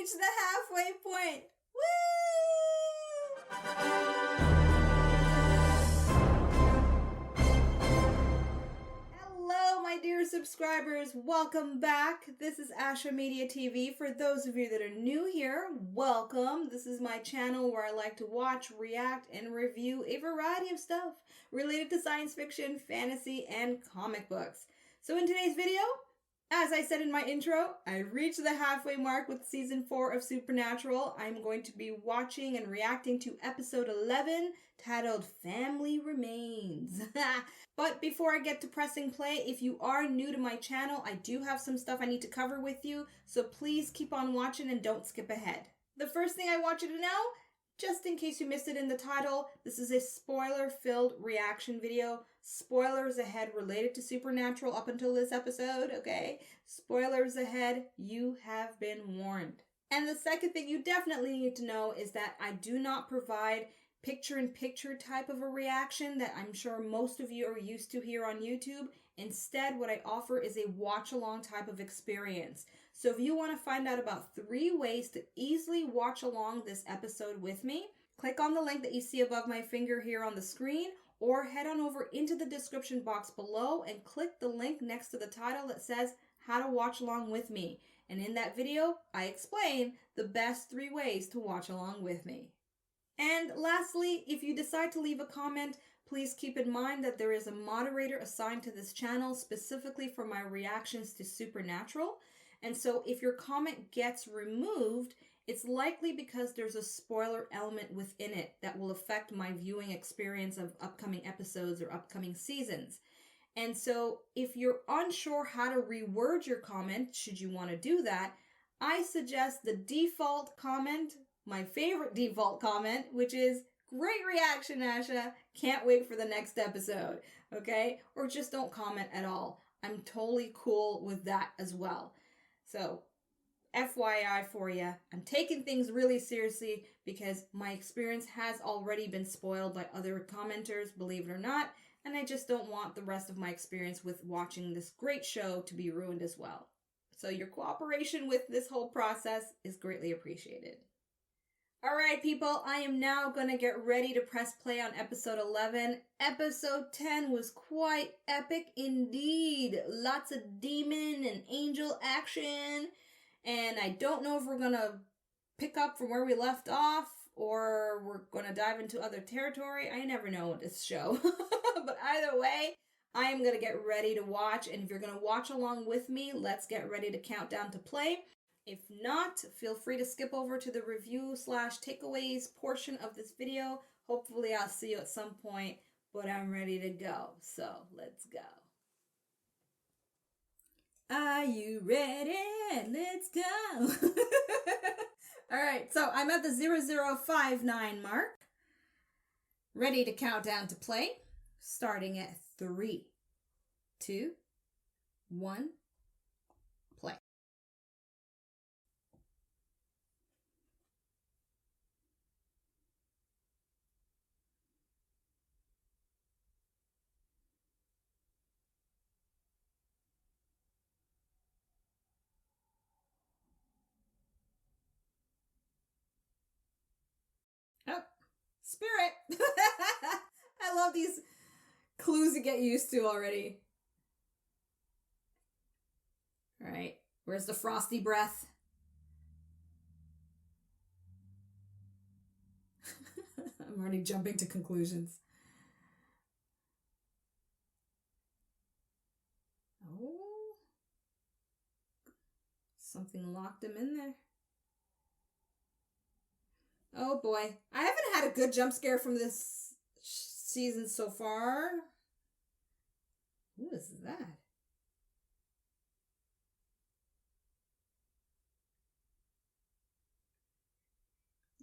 reached the halfway point. Woo! Hello, my dear subscribers. Welcome back. This is Asha Media TV. For those of you that are new here, welcome. This is my channel where I like to watch, react, and review a variety of stuff related to science fiction, fantasy, and comic books. So in today's video, as I said in my intro, I reached the halfway mark with season 4 of Supernatural. I'm going to be watching and reacting to episode 11 titled Family Remains. But before I get to pressing play, if you are new to my channel, I do have some stuff I need to cover with you, so please keep on watching and don't skip ahead. The first thing I want you to know, just in case you missed it in the title, this is a spoiler-filled reaction video. Spoilers ahead related to Supernatural up until this episode, okay? Spoilers ahead, you have been warned. And the second thing you definitely need to know is that I do not provide picture-in-picture type of a reaction that I'm sure most of you are used to here on YouTube. Instead, what I offer is a watch-along type of experience. So if you want to find out about 3 ways to easily watch along this episode with me, click on the link that you see above my finger here on the screen, or head on over into the description box below and click the link next to the title that says How to Watch Along With Me. And in that video, I explain the best 3 ways to watch along with me. And lastly, if you decide to leave a comment, please keep in mind that there is a moderator assigned to this channel specifically for my reactions to Supernatural. And so if your comment gets removed, it's likely because there's a spoiler element within it that will affect my viewing experience of upcoming episodes or upcoming seasons. And so if you're unsure how to reword your comment, should you want to do that, I suggest the default comment, my favorite default comment, which is, "Great reaction, Asha. Can't wait for the next episode." Okay? Or just don't comment at all. I'm totally cool with that as well. So, FYI for you, I'm taking things really seriously because my experience has already been spoiled by other commenters, believe it or not, and I just don't want the rest of my experience with watching this great show to be ruined as well. So your cooperation with this whole process is greatly appreciated. Alright people, I am now going to get ready to press play on episode 11. Episode 10 was quite epic indeed. Lots of demon and angel action. And I don't know if we're going to pick up from where we left off or we're going to dive into other territory. I never know with this show. But either way, I am going to get ready to watch. And if you're going to watch along with me, let's get ready to count down to play. If not, feel free to skip over to the review/takeaways portion of this video. Hopefully I'll see you at some point, but I'm ready to go. So let's go. Are you ready? Let's go. All right, so I'm at the 0059 mark. Ready to count down to play. Starting at 3, 2, 1, play. Oh, spirit. I love these clues to get used to already. All right, where's the frosty breath? I'm already jumping to conclusions. Oh, something locked him in there. Oh boy, I haven't had a good jump scare from this season so far. Who is that?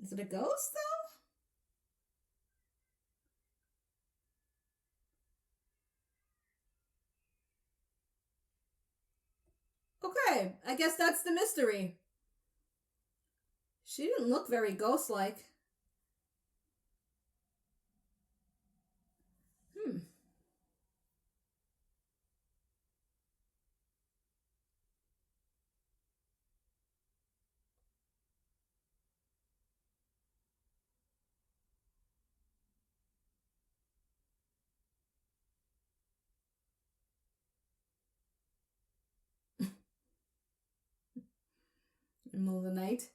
Is it a ghost though? Okay, I guess that's the mystery. She didn't look very ghost-like. In the middle of the night.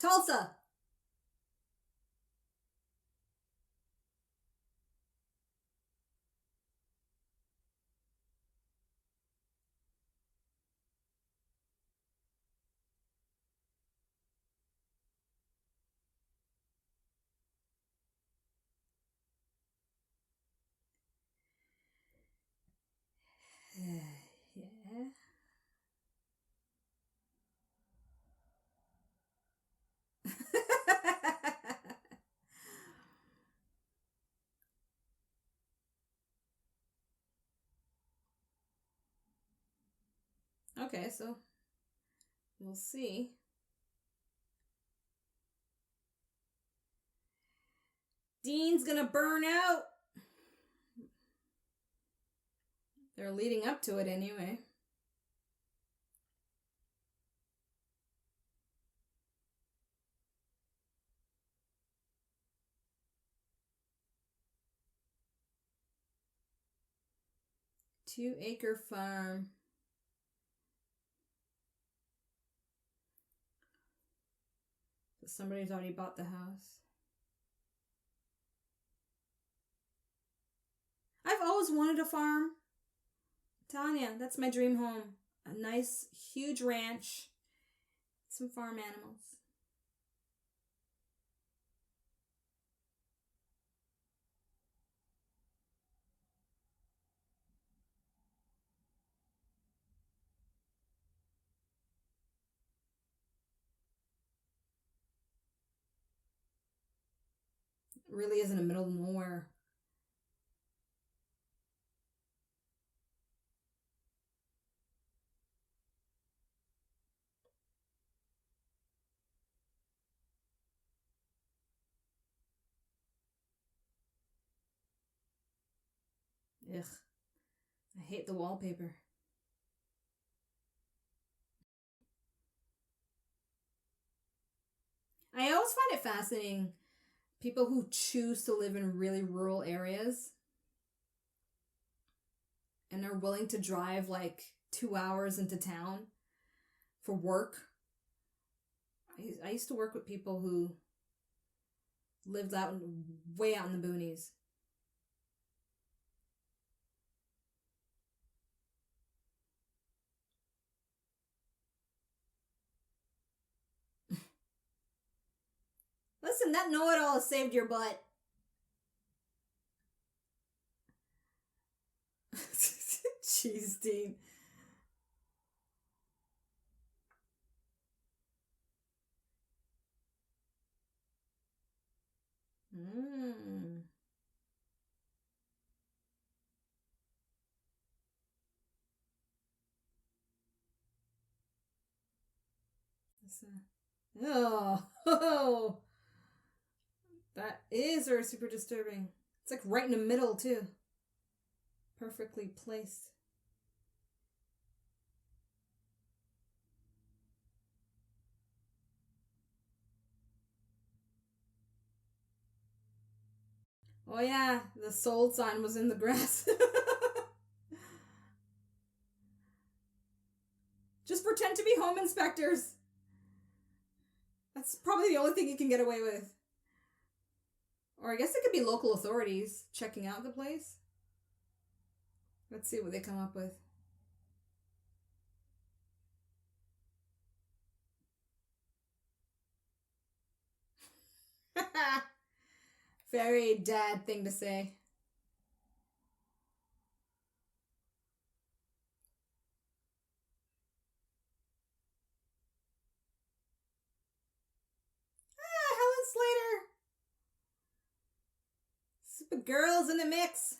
Tulsa. Yeah. Okay, so we'll see. Dean's gonna burn out. They're leading up to it anyway. Two-acre farm. So somebody's already bought the house. I've always wanted a farm. Tanya, that's my dream home. A nice, huge ranch. Some farm animals. It really is in the middle of nowhere. Ugh. I hate the wallpaper. I always find it fascinating. People who choose to live in really rural areas and are willing to drive like 2 hours into town for work. I used to work with people who lived out way out in the boonies. Listen, that know-it-all has saved your butt. Jeez, Dean. Mmm. Oh, that is very super disturbing. It's like right in the middle, too. Perfectly placed. Oh, yeah, the sold sign was in the grass. Just pretend to be home inspectors. That's probably the only thing you can get away with. Or I guess it could be local authorities checking out the place. Let's see what they come up with. Very dad thing to say. Ah, Helen Slater. Super girls in the mix.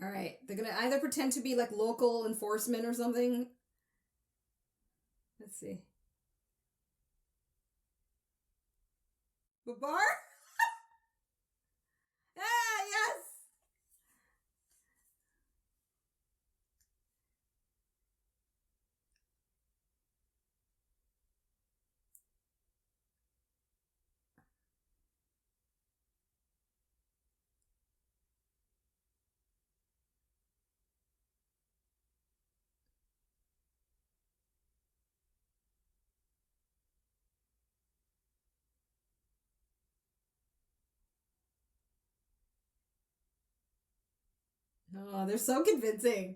All right, they're gonna either pretend to be like local enforcement or something. Let's see. Babar? Ah, yes! Oh, they're so convincing.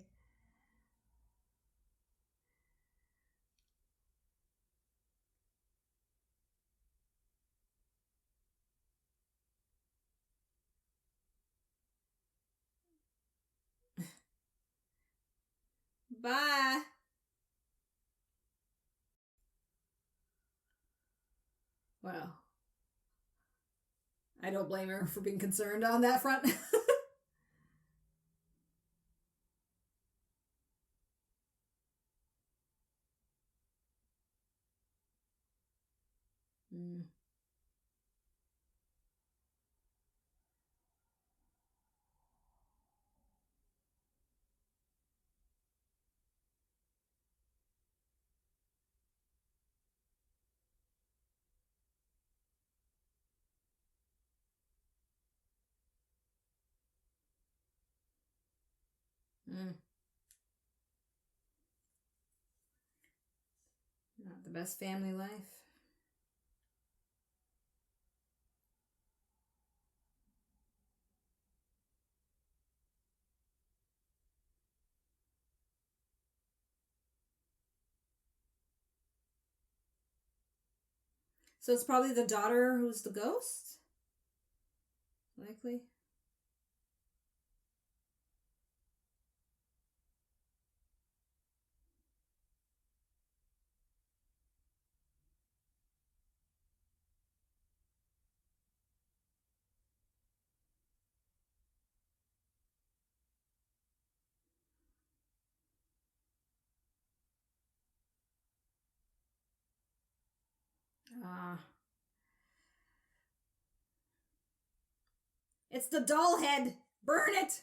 Bye. Well, I don't blame her for being concerned on that front. Mm. Mm. Not the best family life. So it's probably the daughter who's the ghost? Likely. Ah. It's the doll head! Burn it!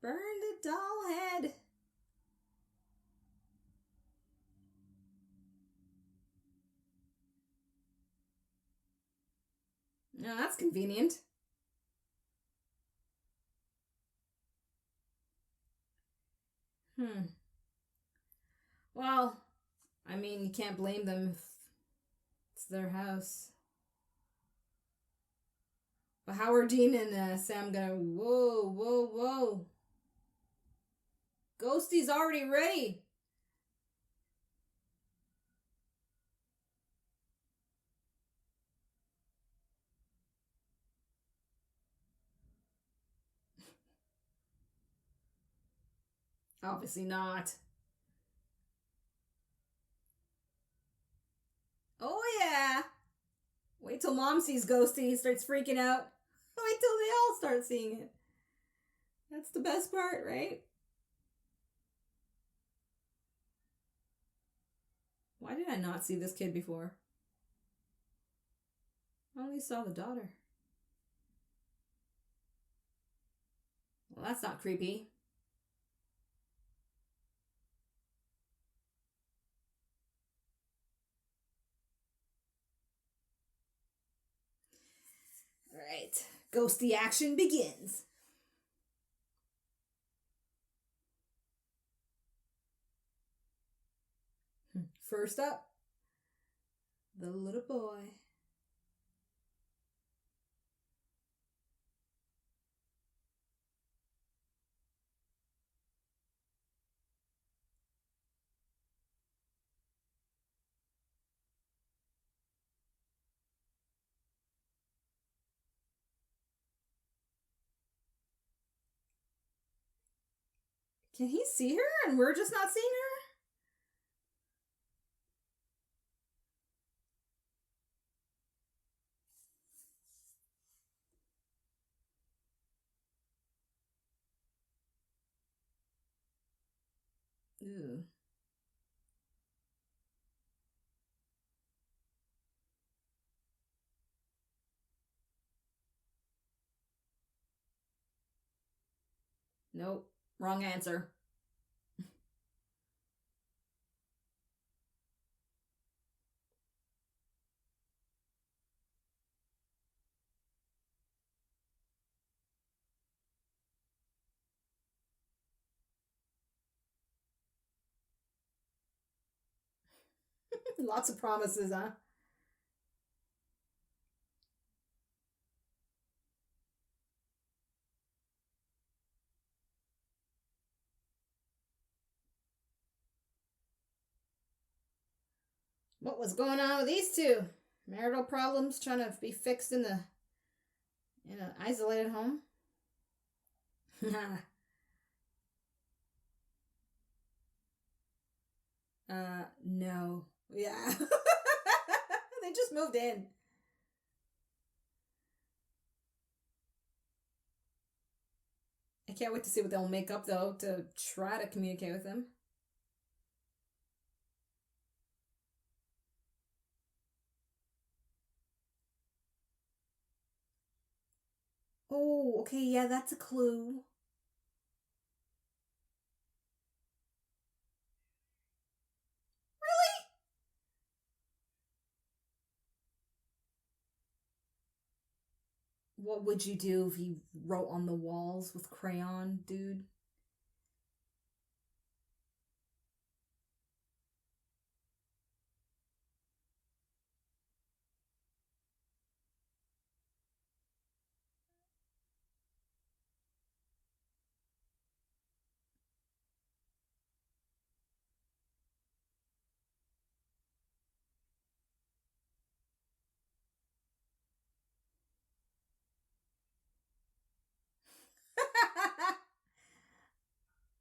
Burn the doll head! No, that's convenient. Hmm. Well, I mean, you can't blame them if it's their house. But how are Dean and Sam gonna? Whoa, whoa, whoa! Ghosty's already ready. Obviously not. Oh yeah. Wait till Mom sees Ghosty. He starts freaking out. Wait till they all start seeing it. That's the best part, right? Why did I not see this kid before? I only saw the daughter. Well, that's not creepy. Alright. Ghosty action begins. First up, the little boy. Can he see her and we're just not seeing her? Ew. Nope. Wrong answer. Lots of promises, huh? What was going on with these two? Marital problems trying to be fixed in an isolated home? No. Yeah. They just moved in. I can't wait to see what they'll make up though to try to communicate with him. Oh, okay, yeah, that's a clue. What would you do if he wrote on the walls with crayon, dude?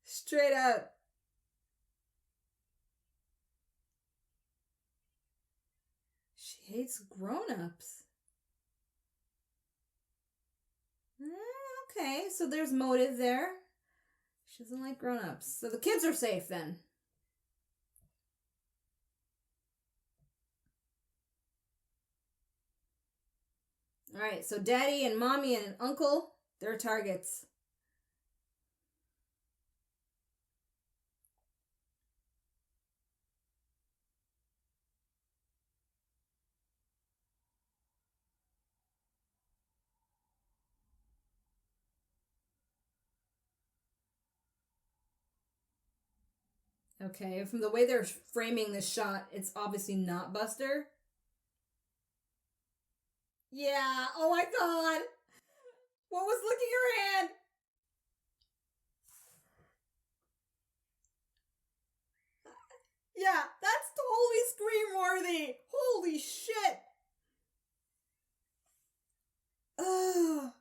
Straight up. She hates grown-ups. Okay, so there's motive there. She doesn't like grown-ups. So the kids are safe then. Alright, so daddy and mommy and uncle, they're targets. Okay, from the way they're framing this shot, it's obviously not Buster. Yeah, oh my god! What was licking her hand? Yeah, that's totally scream worthy. Holy shit. Ugh.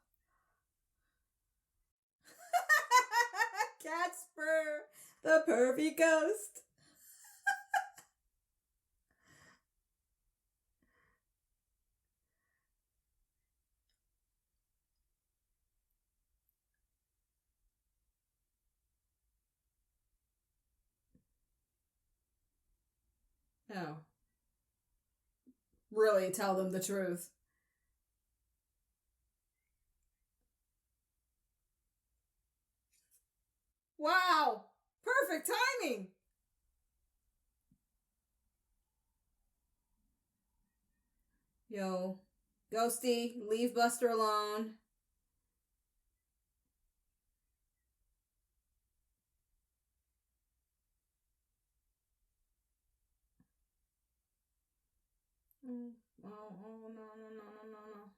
Casper, the pervy ghost. Oh. Really tell them the truth. Wow! Perfect timing! Yo, Ghosty, leave Buster alone. Oh, oh, no, no, no, no, no, no.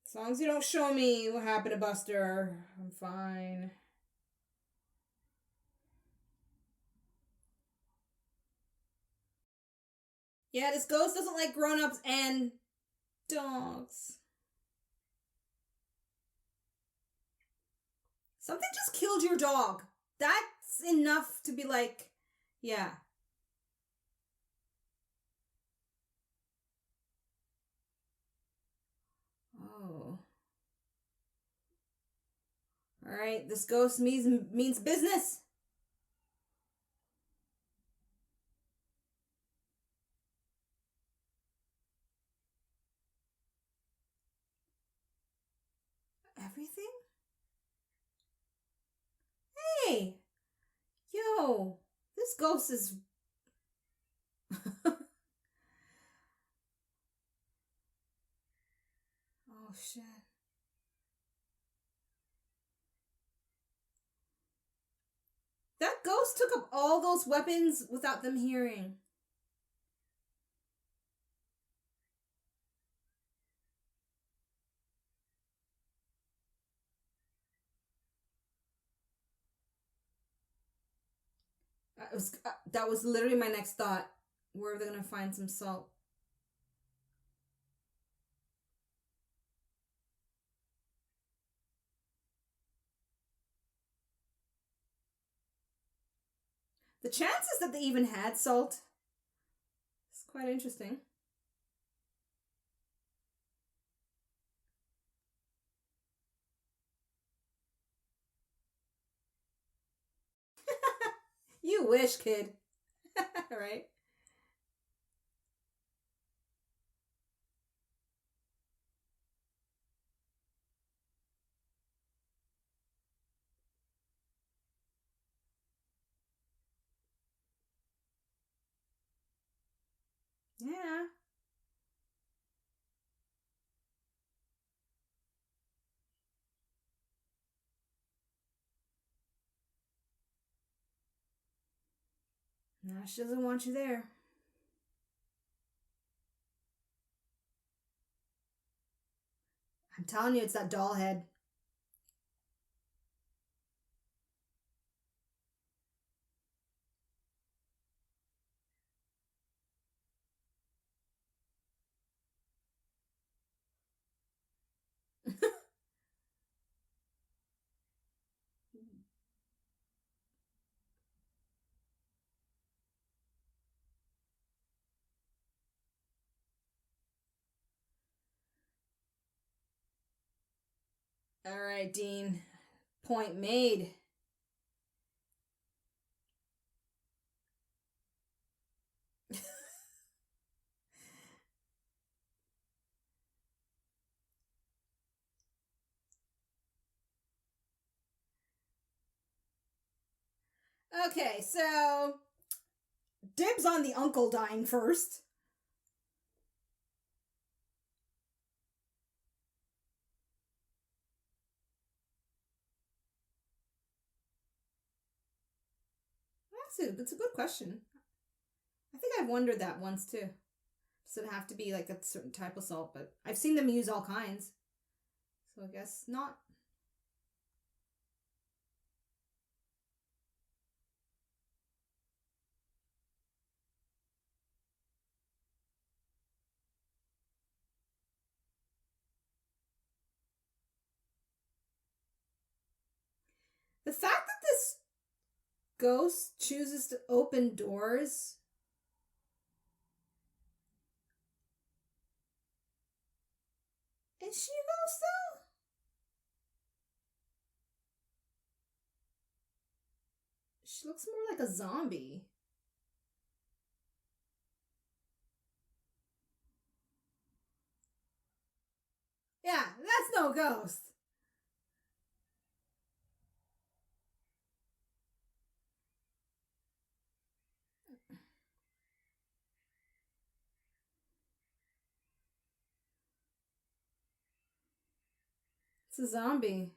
As long as you don't show me what happened to Buster, I'm fine. Yeah, this ghost doesn't like grown-ups and dogs. Something just killed your dog. That's enough to be like, yeah. Oh. Alright, this ghost means business. everything? Hey! Yo! This ghost is... Oh, shit. That ghost took up all those weapons without them hearing. That was literally my next thought. Where are they gonna find some salt? The chances that they even had salt is quite interesting. You wish, kid. Right? Yeah. No, she doesn't want you there. I'm telling you, it's that doll head. All right, Dean. Point made. Okay, so dibs on the uncle dying first. That's a good question. I think I've wondered that once too. Does it have to be like a certain type of salt? But I've seen them use all kinds. So I guess not. The fact that this ghost chooses to open doors. Is she a ghost though? She looks more like a zombie. Yeah, that's no ghost. It's a zombie.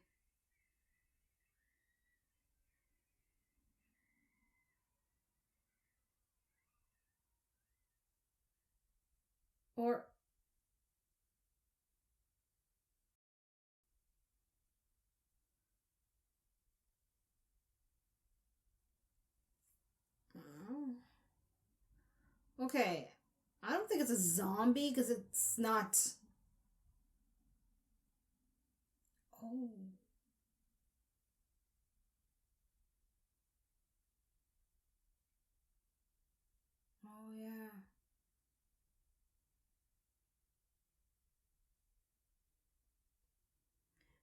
Or oh. Okay. I don't think it's a zombie because it's not. Oh. Oh yeah.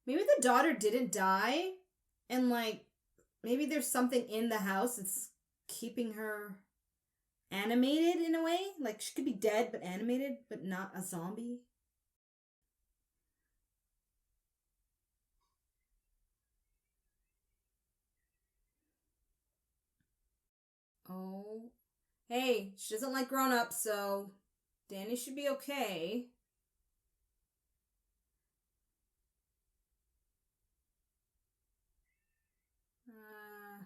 Maybe the daughter didn't die and like maybe there's something in the house that's keeping her animated in a way. Like she could be dead but animated, but not a zombie. Hey, she doesn't like grown-ups, so Danny should be okay. Uh,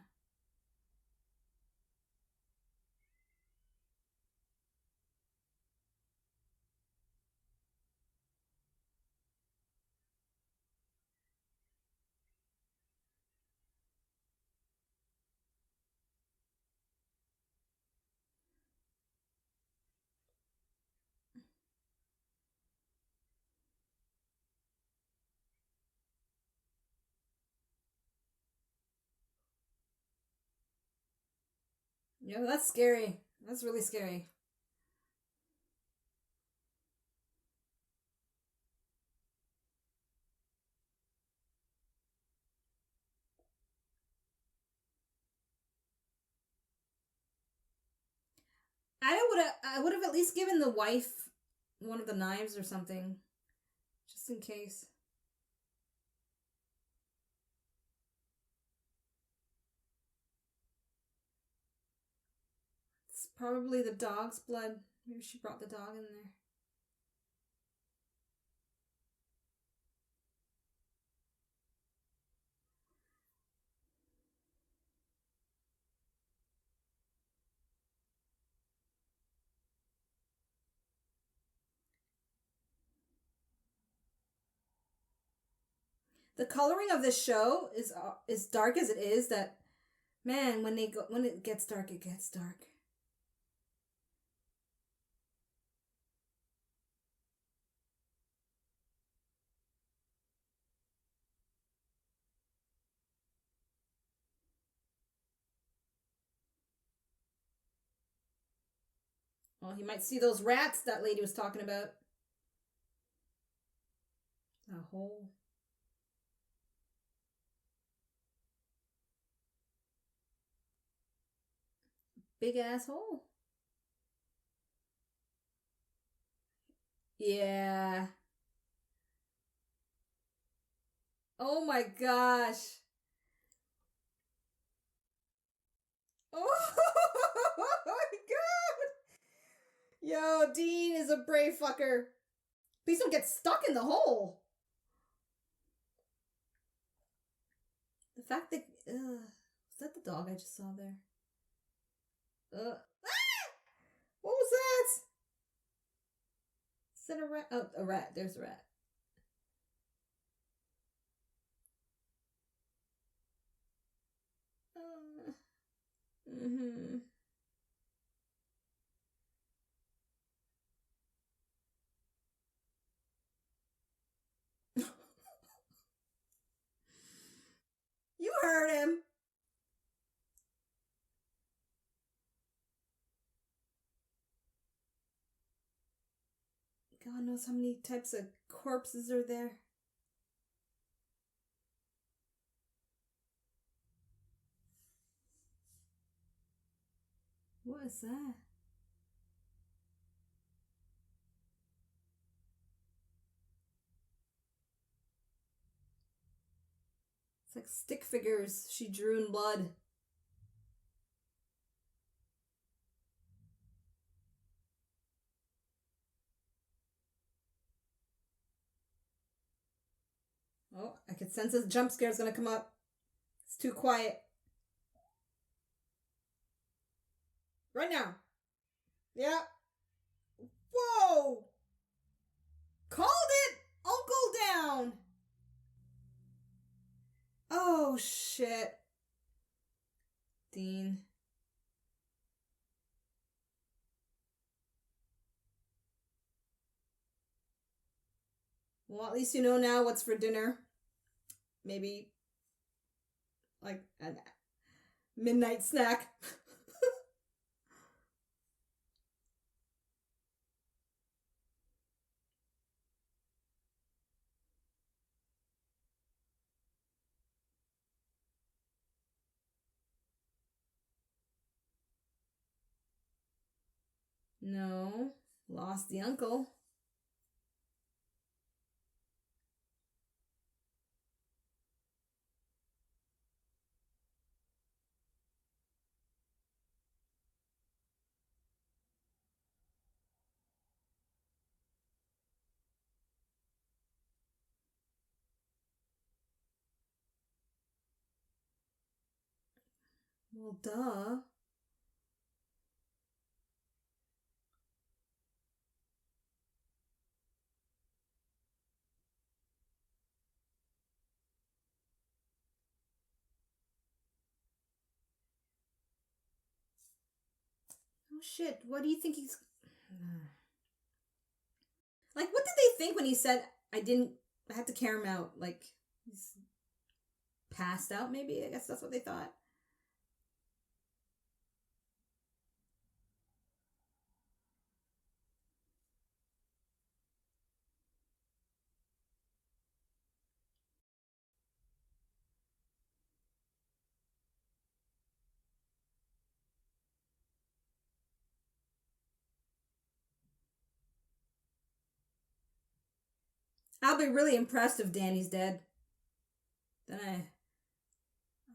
yeah, that's scary. That's really scary. I would have at least given the wife one of the knives or something, just in case. It's probably the dog's blood. Maybe she brought the dog in there. The coloring of this show is as dark as it is. That man, when it gets dark, it gets dark. Well, you might see those rats that lady was talking about. A hole. Big asshole. Yeah. Oh my gosh. Oh my god. Yo, Dean is a brave fucker. Please don't get stuck in the hole. The fact that was that the dog I just saw there? Ah! What was that? Is that a rat? Oh, a rat. There's a rat. Uh, mm-hmm. You heard him. God knows how many types of corpses are there. What is that? It's like stick figures she drew in blood. Oh, I could sense this jump scare's gonna come up. It's too quiet. Right now. Yeah. Whoa! Called it! Uncle down! Oh, shit. Dean. Well, at least you know now what's for dinner. Maybe like a midnight snack. No. Lost the uncle. Well, duh. Oh shit, what do you think he's... Like, what did they think when he said, I had to carry him out? Like, he's passed out, maybe? I guess that's what they thought. I'll be really impressed if Danny's dead. Then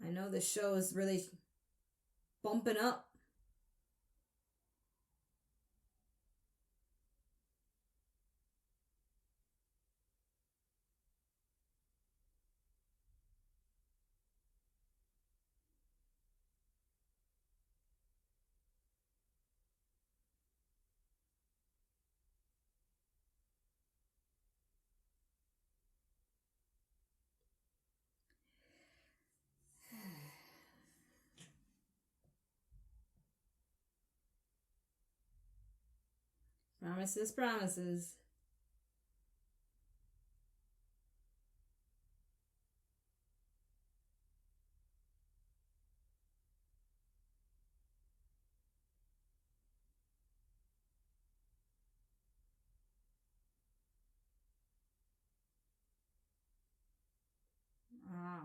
I know the show is really bumping up. Promises, promises. Ah.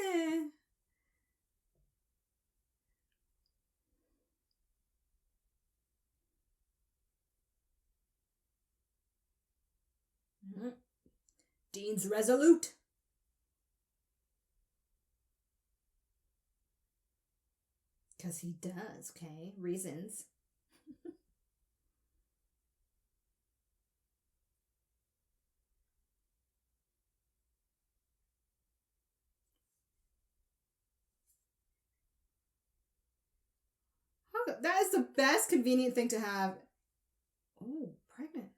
Eh. Dean's resolute. Because he does, okay? Reasons. That is the best convenient thing to have. Oh, pregnant.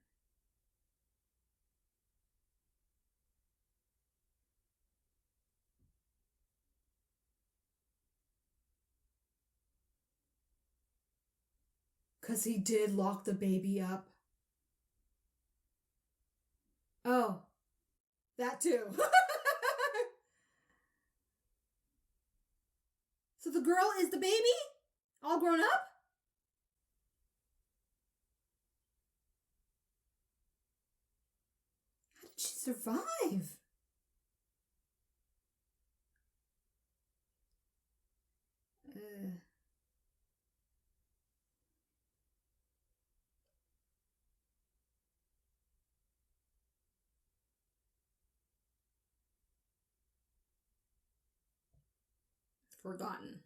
Because he did lock the baby up. Oh, that too. So the girl is the baby? All grown up? How did she survive? Forgotten.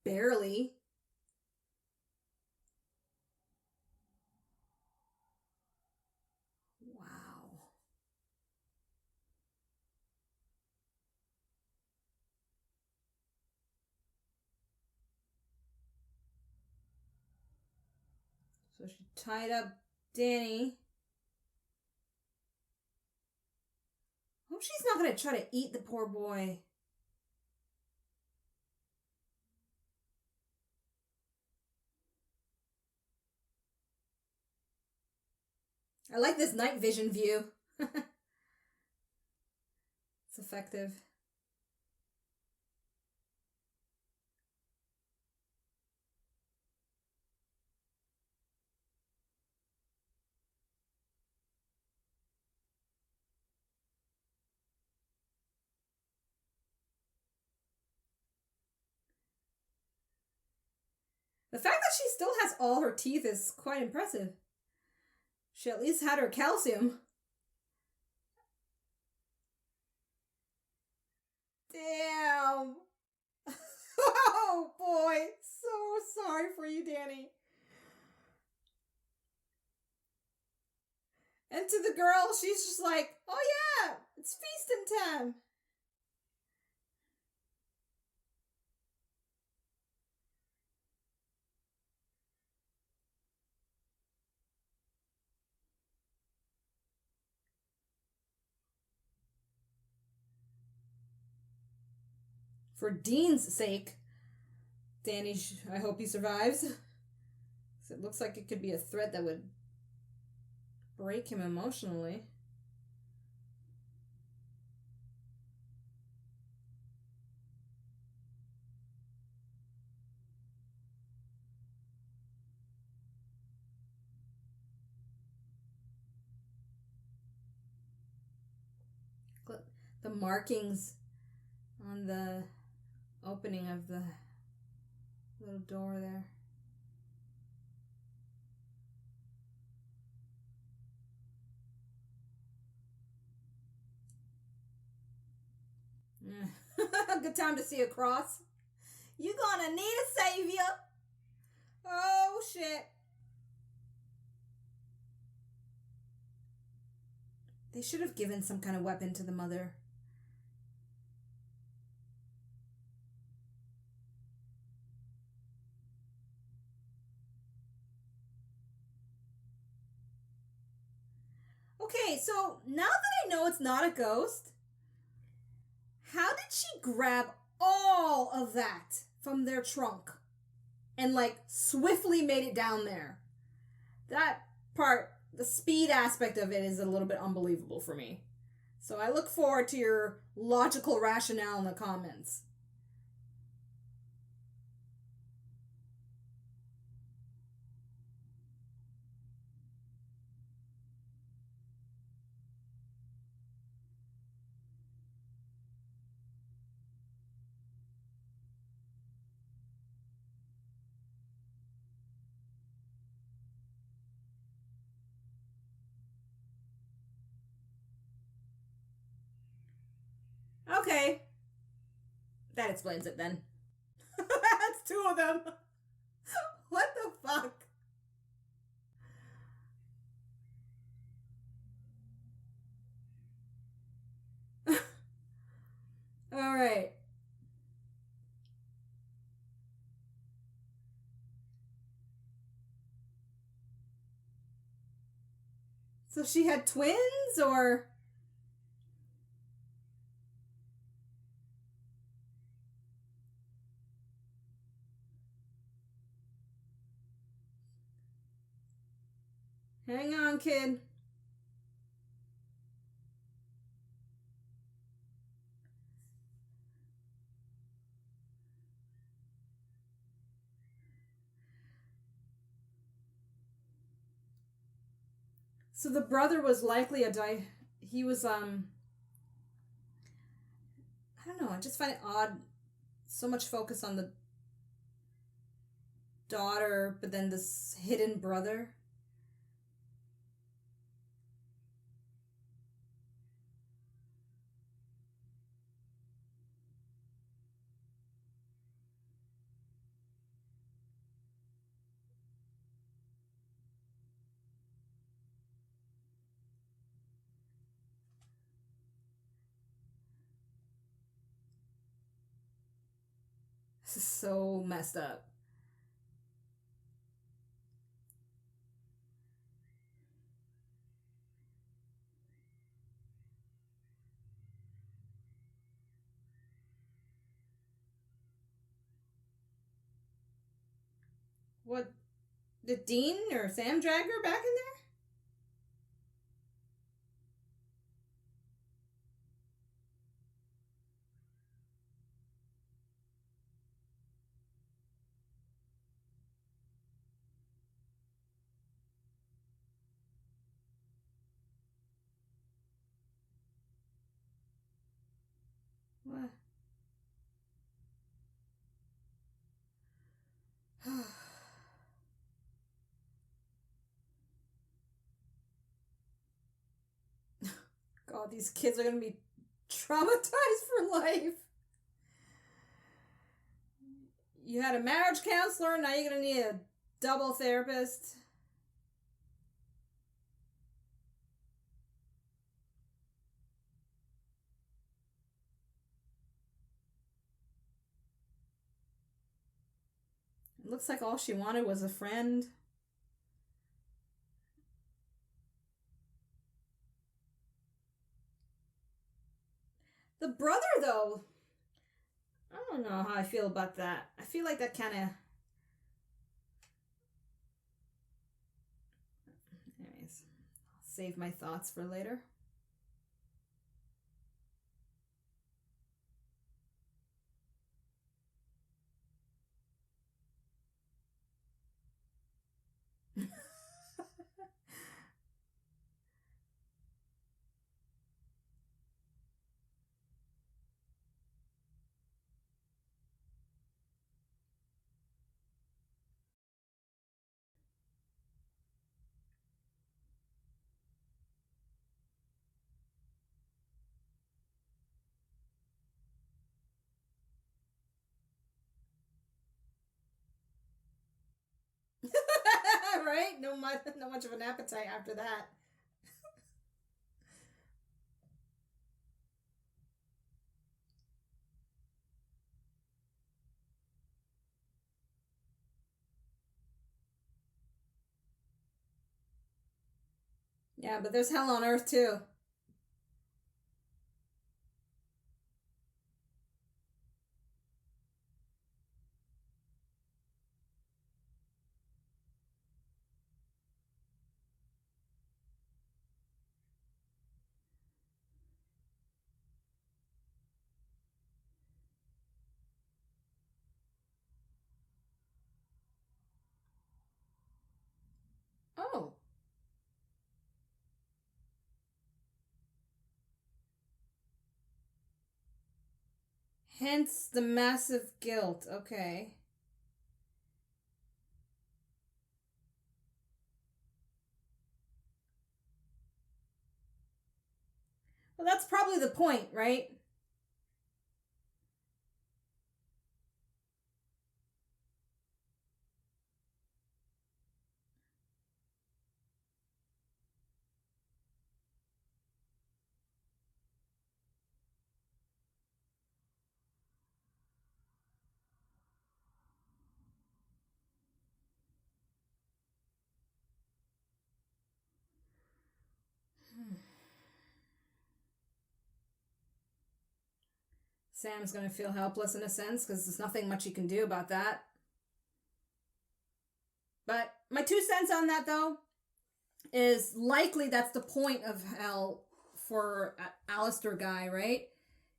Barely. Wow. So she tied up Danny. Hope she's not going to try to eat the poor boy. I like this night vision view. It's effective. The fact that she still has all her teeth is quite impressive. She at least had her calcium. Damn. Oh boy. So sorry for you, Danny. And to the girl, she's just like, oh yeah, it's feasting time. For Dean's sake, Danny, I hope he survives. It looks like it could be a threat that would break him emotionally. The markings on the opening of the little door there. Good time to see a cross. You gonna need a savior. Oh shit. They should have given some kind of weapon to the mother. Okay, so now that I know it's not a ghost, how did she grab all of that from their trunk and like swiftly made it down there? That part, the speed aspect of it is a little bit unbelievable for me. So I look forward to your logical rationale in the comments. Okay. That explains it then. That's two of them. What the fuck? All right. So she had twins, or? Hang on, kid. So the brother was likely he was I don't know, I just find it odd, so much focus on the daughter, but then this hidden brother. This is so messed up. What, did Dean or Sam drag her back in there? What? Oh, these kids are going to be traumatized for life. You had a marriage counselor, now you're going to need a double therapist. It looks like all she wanted was a friend. The brother, though, I don't know how I feel about that. I feel like that kind of... Anyways, I'll save my thoughts for later. Right? No much of an appetite after that. Yeah, but there's hell on earth too. Oh. Hence the massive guilt. Okay. Well, that's probably the point, right? Sam's gonna feel helpless in a sense because there's nothing much he can do about that. But my 2 cents on that, though, is likely that's the point of hell for Alistair guy, right?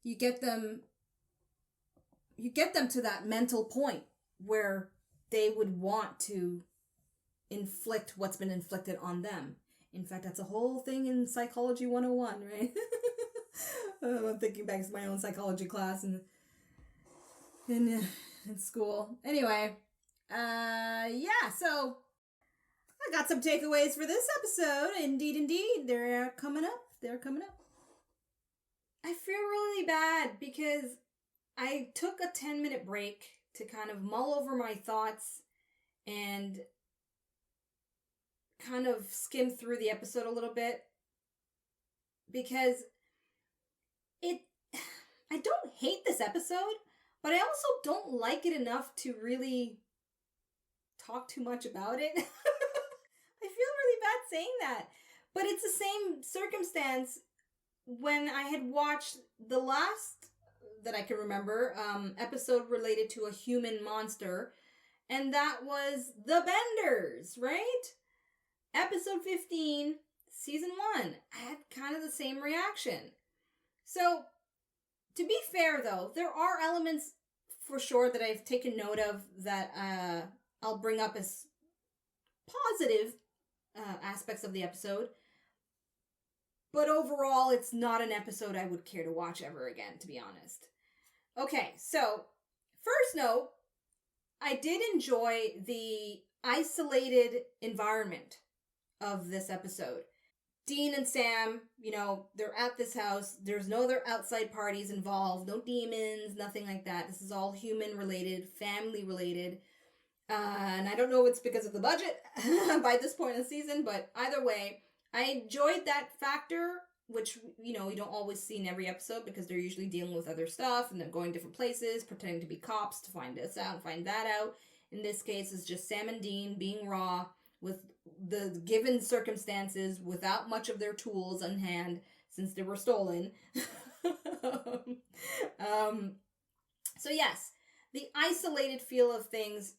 You get them to that mental point where they would want to inflict what's been inflicted on them. In fact, that's a whole thing in Psychology 101, right? I'm thinking back to my own psychology class in school. Anyway, yeah, so I got some takeaways for this episode. Indeed, they're coming up. I feel really bad because I took a 10-minute break to kind of mull over my thoughts and kind of skim through the episode a little bit because I don't hate this episode, but I also don't like it enough to really talk too much about it. I feel really bad saying that, but it's the same circumstance when I had watched the last that I can remember episode related to a human monster, and that was The Benders, right? Episode 15, season 1. I had kind of the same reaction. So, to be fair though, there are elements for sure that I've taken note of that I'll bring up as positive aspects of the episode. But overall, it's not an episode I would care to watch ever again, to be honest. Okay, so first note, I did enjoy the isolated environment of this episode. Dean and Sam, they're at this house. There's no other outside parties involved, no demons, nothing like that. This is all human related, family related. And I don't know if it's because of the budget by this point in the season, but either way, I enjoyed that factor, which, you don't always see in every episode because they're usually dealing with other stuff and they're going different places, pretending to be cops to find this out and find that out. In this case, it's just Sam and Dean being raw with the given circumstances without much of their tools on hand since they were stolen. So yes, the isolated feel of things,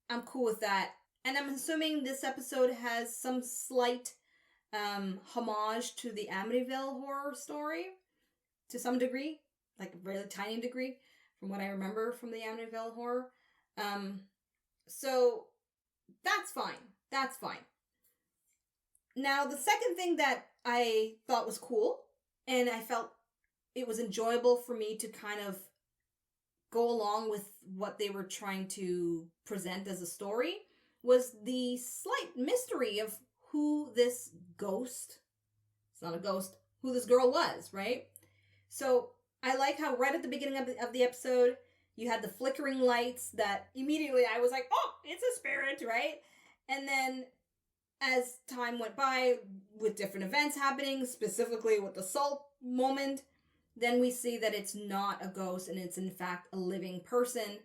I'm cool with that. And I'm assuming this episode has some slight homage to the Amityville horror story to some degree, like a really tiny degree from what I remember from the Amityville horror. So that's fine. That's fine. Now, the second thing that I thought was cool, and I felt it was enjoyable for me to kind of go along with what they were trying to present as a story, was the slight mystery of who this ghost, it's not a ghost, who this girl was, right? So I like how right at the beginning of the episode, you had the flickering lights that immediately I was like, oh, it's a spirit, right? And then as time went by with different events happening, specifically with the salt moment, then we see that it's not a ghost and it's in fact a living person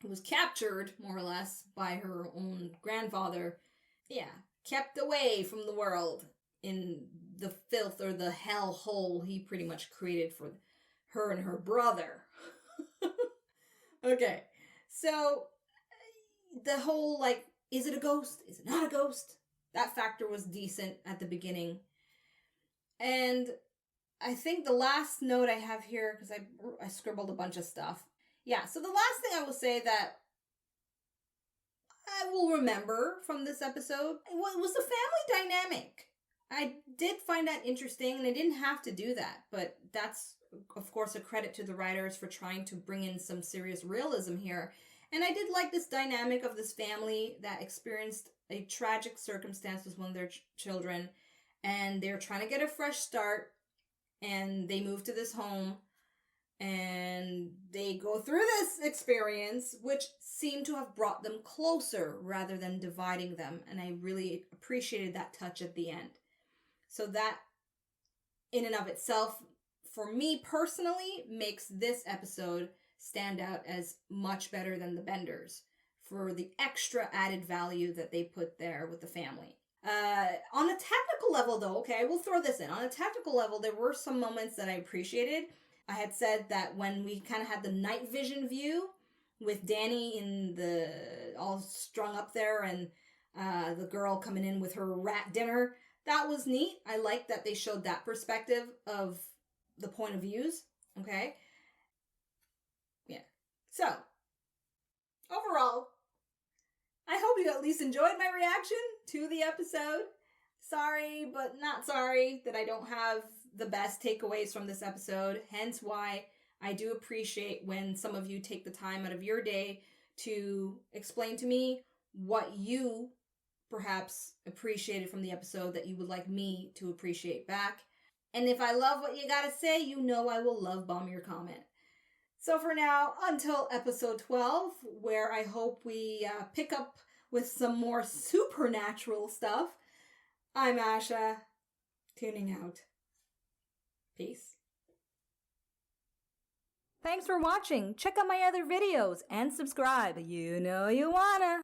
who was captured, more or less, by her own grandfather. Yeah, kept away from the world in the filth or the hell hole he pretty much created for her and her brother. Okay, so the whole, is it a ghost? Is it not a ghost? That factor was decent at the beginning. And I think the last note I have here, because I scribbled a bunch of stuff. Yeah, so the last thing I will say that I will remember from this episode was the family dynamic. I did find that interesting, and I didn't have to do that, but that's, of course, a credit to the writers for trying to bring in some serious realism here. And I did like this dynamic of this family that experienced a tragic circumstance with one of their children, and they're trying to get a fresh start, and they move to this home, and they go through this experience, which seemed to have brought them closer rather than dividing them, and I really appreciated that touch at the end. So that, in and of itself, for me personally, makes this episode stand out as much better than the Benders for the extra added value that they put there with the family. On a technical level, though, okay, I will throw this in. On a technical level, there were some moments that I appreciated. I had said that when we kind of had the night vision view with Danny in the all strung up there and the girl coming in with her rat dinner, that was neat. I liked that they showed that perspective of the point of views. Okay. Yeah. So, overall, I hope you at least enjoyed my reaction to the episode. Sorry, but not sorry that I don't have the best takeaways from this episode. Hence why I do appreciate when some of you take the time out of your day to explain to me what you perhaps appreciated from the episode that you would like me to appreciate back. And if I love what you gotta say, you know I will love bomb your comment. So for now, until episode 12, where I hope we pick up with some more supernatural stuff, I'm Asha, tuning out. Peace. Thanks for watching. Check out my other videos and subscribe. You know you wanna.